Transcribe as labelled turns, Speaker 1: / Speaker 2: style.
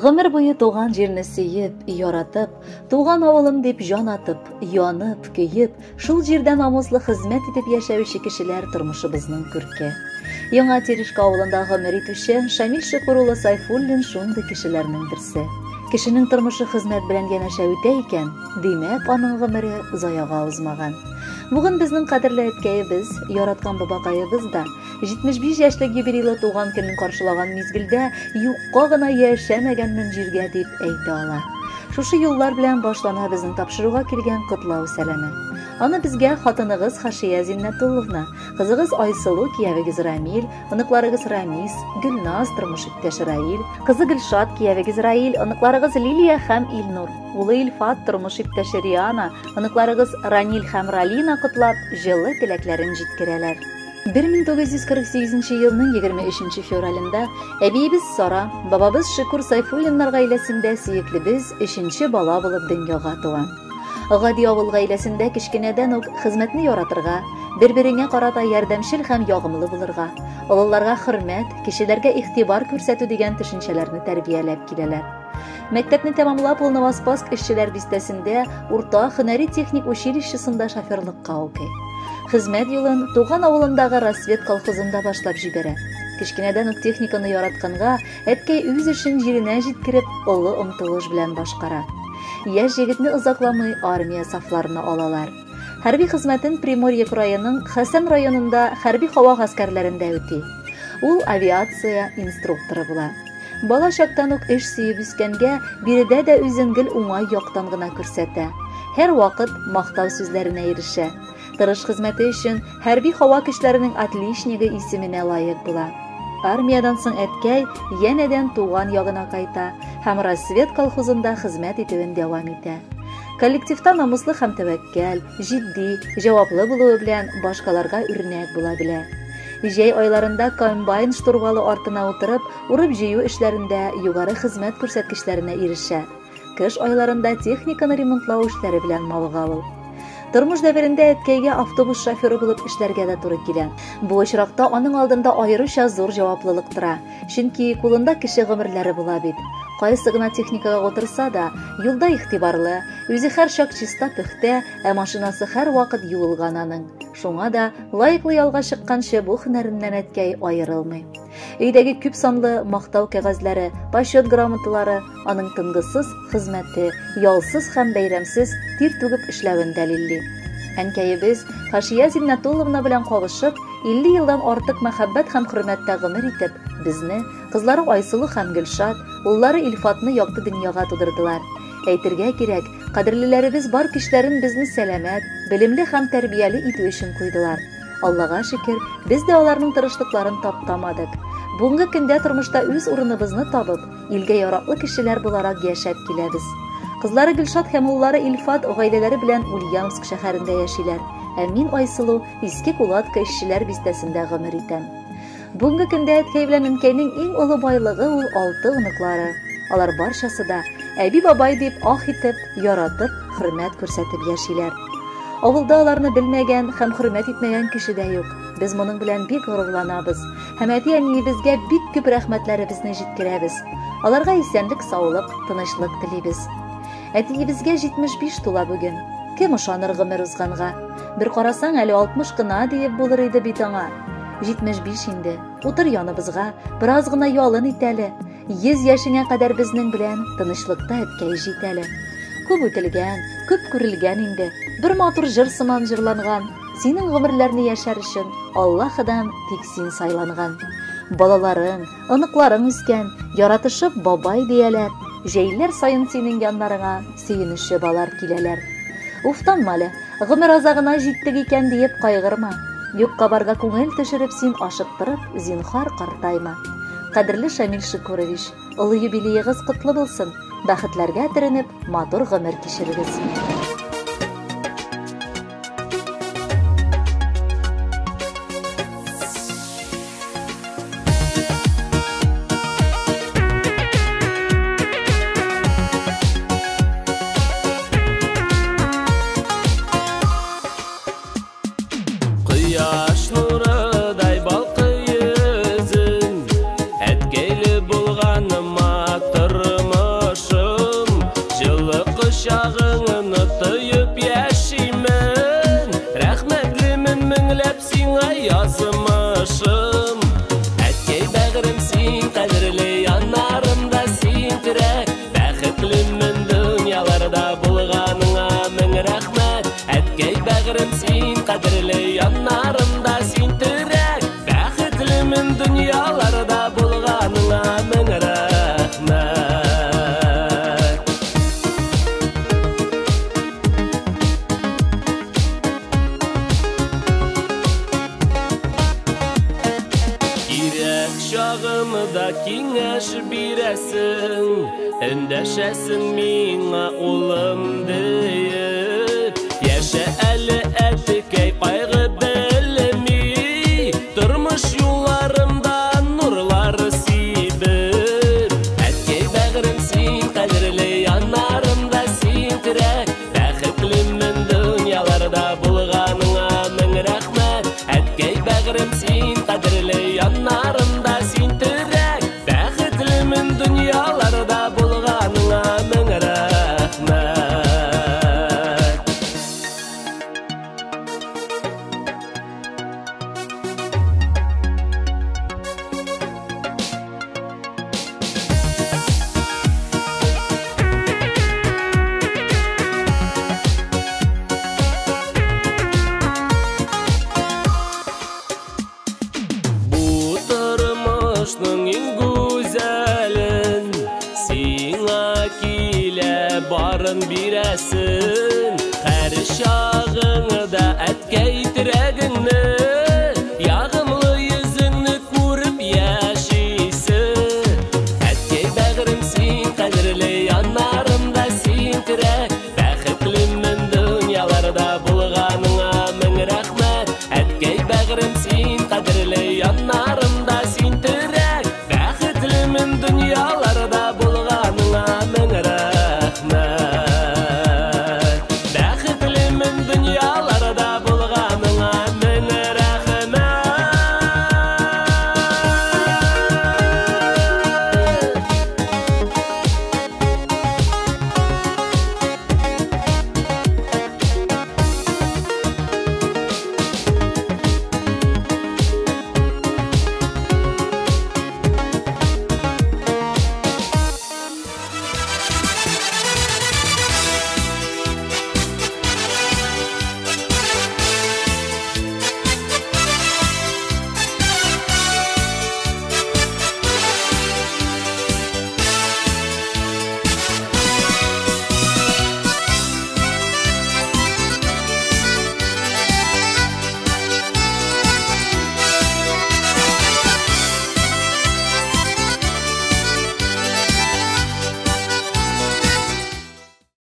Speaker 1: Гомер буе туган җирне сөеп, яратып, туган авылым дип җан атып, янып, көеп, шул җирдә намуслы хезмәт итеп яшәүче кешеләр тормышыбызның күрке. Яңа Терешка авылында гомер итүче Шамил Шөкүр улы Сайфуллин шундый кешеләрнең берсе. Кешенең тормышы хезмәт белән янәшә үтә икән, димәк, аның гомере заяга узмаган. Бүген безнең кадерле әткәебез, яраткан бабакаебыз да 75 яшьлек юбилейлы туган көнен каршылаган мизгелдә юкка гына яшәмәгәнмен җиргә дип әйтә ала. Шушы юллар белән башлана безнең тапшыруга килгән котлау сәламе. Аны безгә хатыныгыз Хашия Зиннәтулловна, кызыгыз Айсылу, киявегез Рамил, оныкларыгыз Рамис, Гөлназ, тормыш иптәш Раил, кызы Гөлшат, киявегез Раил, оныкларыгыз Лилия һәм Илнур, улы Илфат, тормыш иптәше Риана, оныкларыгыз Ранил һәм Ралина котлап, җылы теләкләрен җиткерәләр. 1948 елның 23 февралендә әбиебез Сара, бабабыз Шөкүр Сайфуллиннар гаиләсендә сөеклебез 3нче бала булып дөньяга туа. Гади авыл гаиләсендә кичкенәдән үк хезмәтне яратырга, бер-береңә карата ярдәмчел һәм ягымлы булырга, олыларга хөрмәт, кешеләргә игътибар күрсәтү дигән төшенчәләрне тәрбияләп киләләр. Мәктәпне тәмамлап, ул Новоспасск эшчеләр бистәсендә урта һөнәри техник училищесында шоферлыкка укый. Хезмәт юлын туган авылындагы Рассвет колхозында башлап җибәрә. Кичкенәдән үк техниканы яратканга, әткәй үз эшен җиренә җиткереп, олы омтылыш белән башкара. Яшь егетне озакламый армия сафларына алалар. Хәрби хезмәтен Приморье краеның Хәсән районында хәрби һава гаскәрләрендә үти. Ул авиация инструкторы була. Бала чактан ук эш сөеп үскәнгә, биредә дә үзен гел уңай яктан гына күрсәтә. Һәр вакыт мактау сүзләренә ирешә. Тырыш хезмәте өчен хәрби һава көчләренең отличнигы исеменә лаек була. Армиядан соң әткәй янәдән туган ягына кайта һәм Рассвет колхозында хезмәт итүен дәвам итә. Коллективта намуслы һәм тәвәккәл, җитди, җаваплы булуы белән башкаларга үрнәк була белә. Җәй айларында комбайн штурвалы артына утырып, урып җыю эшләрендә югары хезмәт күрсәткечләренә ирешә. Кыш айларында техниканы ремонтлау эшләре белән мавыга ул. Тормыш дәверендә әткәйгә автобус шоферы булып эшләргә дә туры килә. Бу очракта аның алдында аеруча зур җаваплылык тора. Чөнки кулында кеше гомерләре була бит. Кайсы гына техникага утырса да, юлда игътибарлы, үзе һәр чак чиста пөхтә, ә машинасы һәр вакыт юылган аның. Шуңа да лайыклы ялга чыкканчы бу һөнәреннән әткәй аерылмый. Өйдәге күп санлы мактау кәгазьләре, почет грамоталары аның тынгысыз хезмәте, ялсыз һәм бәйрәмсез тир түгеп эшләвен дәлилли. Әнкәебез Хашия Зиннәтулловна белән кавышып, 50 елдан артык мәхәббәт һәм хөрмәттә гомер итеп, безне, кызлары Айсылу һәм Гөлшат, уллары Илфатны якты дөньяга тудырдылар. Әйтергә кирәк, кадерлеләребез бар көчләрен безне сәламәт, белемле һәм тәрбияле итү өчен куйдылар. Аллага шөкер, без дә аларның тырышлыкларын таптамадык. Бүгенге көндә тормышта үз урыныбызны табып, илгә яраклы кешеләр буларак яшәп киләбез. Кызлары Гөлшат һәм уллары Илфат гаиләләре белән Ульяновск шәһәрендә яшиләр. Ә мин Айсылу Иске Кулатка эшчеләр бистәсендә гомер итәм. Бүгенге көндә әткәй белән әнкәйнең иң олы байлыгы ул 6 оныклары. Алар барчасы да әби-бабай дип ах итеп, яратып, хөрмәт күрсәтеп яшиләр. Авылда аларны белмәгән һәм хөрмәт итмәгән кеше дә юк. Без моның белән бик горурланабыз. Һәм әти-әниебезгә бик күп рәхмәтләребезне җиткерәбез. Аларга исәнлек, саулык, тынычлык телибез. Әтиебезгә 75 тула бүген. Кем ышаныр гомер узганга? Бер карасаң, әле 60 кына диеп булыр иде бит аңа. 75 инде. Утыр яныбызга, бераз гына ялын итәле. 100 яшеңә кадәр безнең белән тынычлыкта әткәй җитәле. Күп үтелгән, күп күрелгән инде. Бер матур җыр сыман җырланган. Синең гомерләрне яшәр өчен Аллаһыдан тик син сайланган. Балаларың, оныкларың үскән, яратышып бабай дияләр. Җәйләр сайын синең яннарыңа сөенүче балар киләләр. Уфтанма әле, гомер азагына җиттек икән диеп кайгырма. Юкка барга күңел төшереп син ашыктырып, зинһар картайма. Кадерле Шамил Шөкүрович, олы юбилеегыз котлы булсын. Бәхетләргә төренеп, матур гомер кичерегез.
Speaker 2: Кояш нурыдай балкый йөзең, әткәйле булганыма тормыш. qadrli yanlarımda sen tirek Бәхетлімін дүнияларда болғаныңа мың рахмет Керек шағымда кеңеш бересің Үндәшәсің миңа улым дейіп Яша әлі әтікәй қайғы білмей Тұрмыш юлларымда нұрлар сибір Әткәй бәғірім сен қадірлі янарымда сен тірек Бәхетлімін дүнияларда болғаныңа мың рахмет Әткәй бәғірім сен қадірлі янарымда сен тірек Бәхетлімін дүнияларда болғаныңа мың рахмет Тұрмышның ең güzelін Сиңа келе барын бересін Қәрі